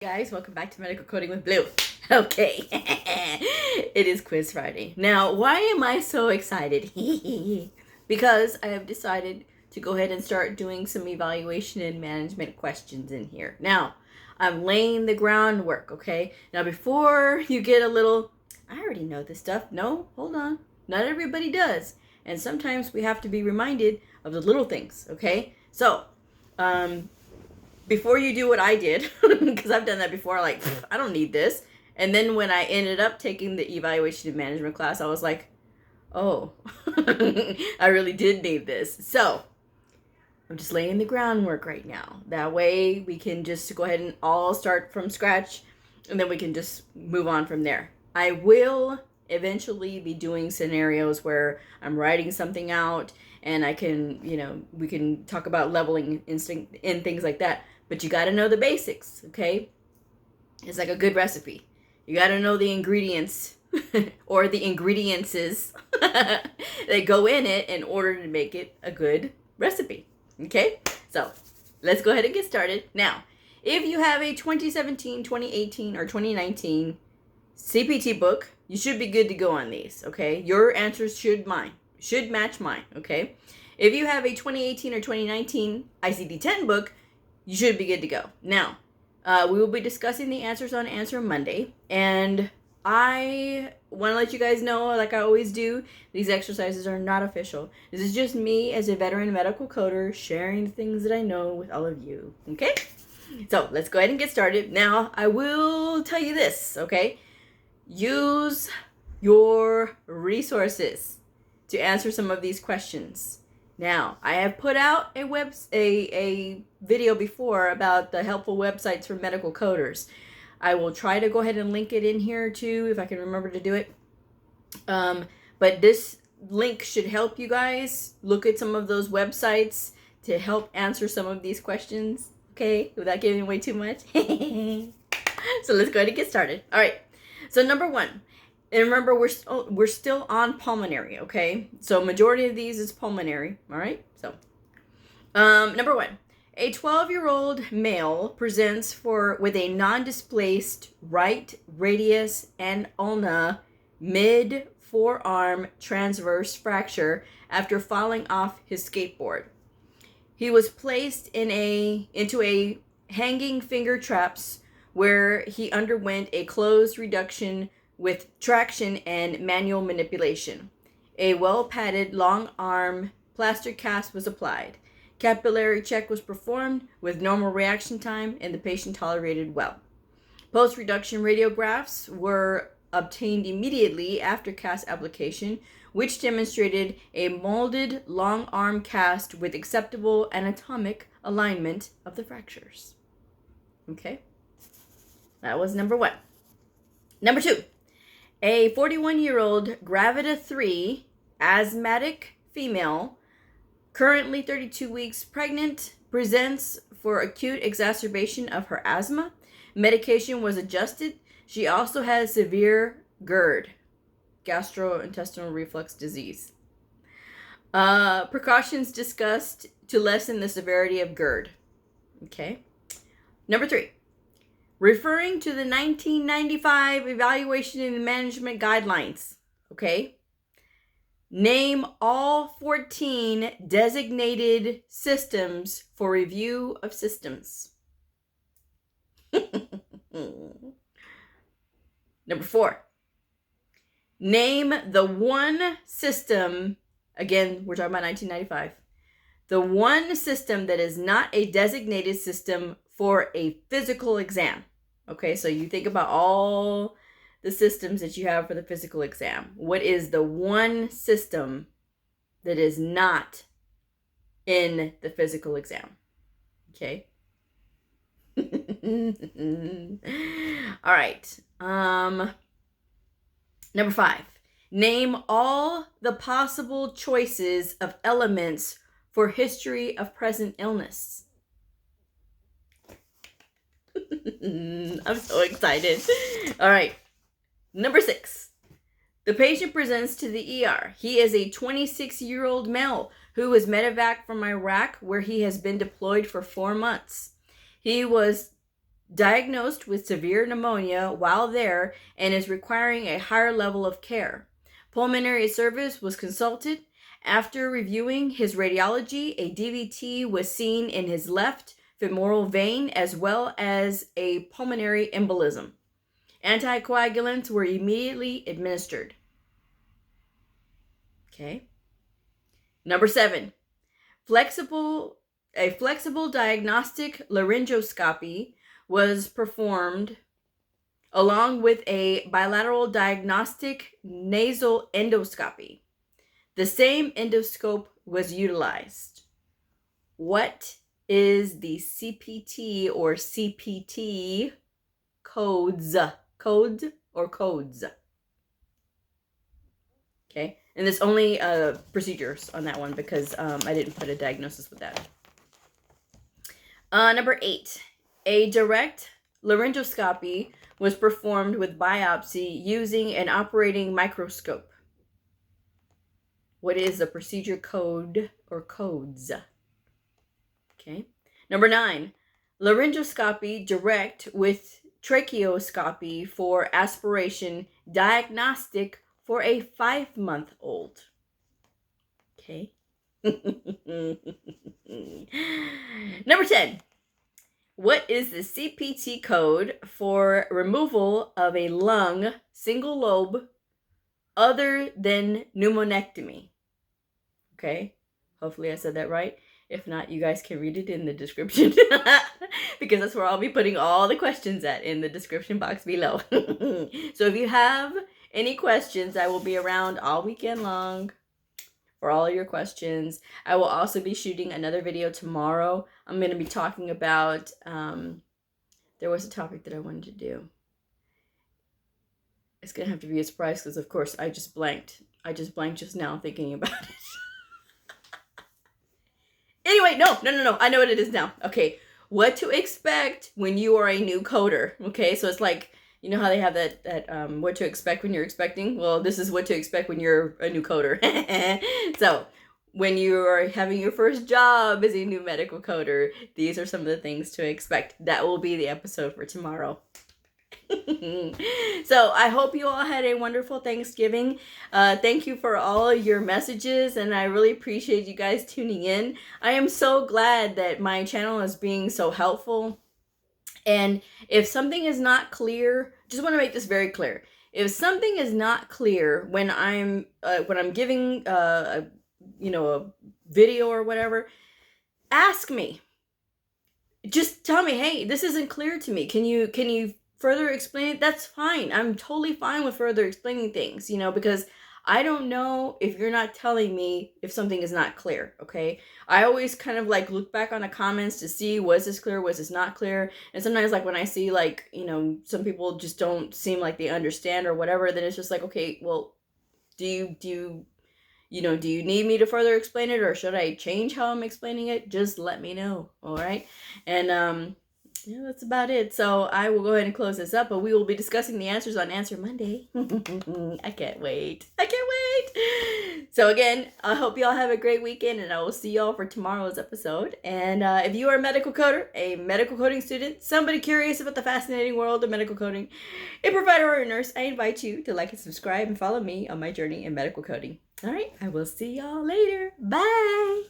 Guys, welcome back to Medical Coding with Blue. Okay, it is Quiz Friday. Now, why am I so excited? Because I have decided to go ahead and start doing some evaluation and management questions in here. Now, I'm laying the groundwork, okay? Now, before you get a little, I already know this stuff. No, hold on. Not everybody does. And sometimes we have to be reminded of the little things, okay? So, before you do what I did, because I've done that before, like, I don't need this. And then when I ended up taking the evaluation and management class, I was like, oh, I really did need this. So I'm just laying the groundwork right now. That way we can just go ahead and all start from scratch, and then we can just move on from there. I will eventually be doing scenarios where I'm writing something out and I can, we can talk about leveling instinct and things like that. But you got to know the basics, okay? It's like a good recipe. You got to know the ingredients or the ingrediences that go in it in order to make it a good recipe, okay? So let's go ahead and get started. Now, if you have a 2017, 2018, or 2019 CPT book, you should be good to go on these, okay? Your answers should match mine, okay? If you have a 2018 or 2019 ICD-10 book, you should be good to go. Now, we will be discussing the answers on Answer Monday, and I want to let you guys know, like I always do, these exercises are not official. This is just me as a veteran medical coder sharing the things that I know with all of you, okay? So let's go ahead and get started. Now, I will tell you this, okay? Use your resources to answer some of these questions. Now, I have put out a video before about the helpful websites for medical coders. I will try to go ahead and link it in here too, if I can remember to do it. But this link should help you guys look at some of those websites to help answer some of these questions, okay, without giving away too much. So let's go ahead and get started. All right, so number one. And remember, we're still on pulmonary, okay? So majority of these is pulmonary, all right? So, number one, a 12-year-old male presents with a non-displaced right radius and ulna mid-forearm transverse fracture after falling off his skateboard. He was placed into a hanging finger traps where he underwent a closed reduction with traction and manual manipulation. A well-padded long arm plaster cast was applied. Capillary check was performed with normal reaction time, and the patient tolerated well. Post-reduction radiographs were obtained immediately after cast application, which demonstrated a molded long arm cast with acceptable anatomic alignment of the fractures. Okay, that was number one. Number two. A 41-year-old gravida 3 asthmatic female, currently 32 weeks pregnant, presents for acute exacerbation of her asthma. Medication was adjusted. She also has severe GERD, gastrointestinal reflux disease. Precautions discussed to lessen the severity of GERD. Okay. Number three. Referring to the 1995 Evaluation and Management Guidelines, okay? Name all 14 designated systems for review of systems. Number four. Name the one system, again, we're talking about 1995, the one system that is not a designated system for a physical exam. Okay, so you think about all the systems that you have for the physical exam. What is the one system that is not in the physical exam? Okay. All right. Number five. Name all the possible choices of elements for history of present illness. I'm so excited. All right. Number six. The patient presents to the ER. He is a 26-year-old male who was medevac from Iraq, where he has been deployed for 4 months. He was diagnosed with severe pneumonia while there and is requiring a higher level of care. Pulmonary service was consulted. After reviewing his radiology, a DVT was seen in his left femoral vein as well as a pulmonary embolism. Anticoagulants were immediately administered. Okay. Number 7, a flexible diagnostic laryngoscopy was performed along with a bilateral diagnostic nasal endoscopy. The same endoscope was utilized. What is the CPT or CPT codes? Codes or codes? Okay, and there's only procedures on that one because I didn't put a diagnosis with that. Number 8, a direct laryngoscopy was performed with biopsy using an operating microscope. What is the procedure code or codes? Okay. Number 9, laryngoscopy direct with tracheoscopy for aspiration, diagnostic for a 5-month-old. Okay. Number 10. What is the CPT code for removal of a lung single lobe other than pneumonectomy? Okay. Hopefully I said that right. If not, you guys can read it in the description because that's where I'll be putting all the questions at, in the description box below. So if you have any questions, I will be around all weekend long for all of your questions. I will also be shooting another video tomorrow. I'm going to be talking about, there was a topic that I wanted to do. It's going to have to be a surprise because, of course, I just blanked. I just blanked just now thinking about it. Anyway, no. I know what it is now. Okay, what to expect when you are a new coder. Okay, so it's like, you know how they have that what to expect when you're expecting? Well, this is what to expect when you're a new coder. So when you are having your first job as a new medical coder, these are some of the things to expect. That will be the episode for tomorrow. So I hope you all had a wonderful Thanksgiving. Thank you for all your messages, and I really appreciate you guys tuning in. I am so glad that my channel is being so helpful. And if something is not clear, just want to make this very clear. If something is not clear when I'm giving a video or whatever, ask me. Just tell me, hey, this isn't clear to me. Can you further explain it? That's fine. I'm totally fine with further explaining things, because I don't know if you're not telling me if something is not clear, okay? I always kind of like look back on the comments to see, was this clear, was this not clear? And sometimes like when I see like, some people just don't seem like they understand or whatever, then it's just like, okay, well, do you need me to further explain it, or should I change how I'm explaining it? Just let me know, all right? And yeah, that's about it. So I will go ahead and close this up, but we will be discussing the answers on Answer Monday. I can't wait. So again, I hope y'all have a great weekend, and I will see y'all for tomorrow's episode. And if you are a medical coder, a medical coding student, somebody curious about the fascinating world of medical coding, a provider or a nurse, I invite you to like and subscribe and follow me on my journey in medical coding. All right, I will see y'all later. Bye.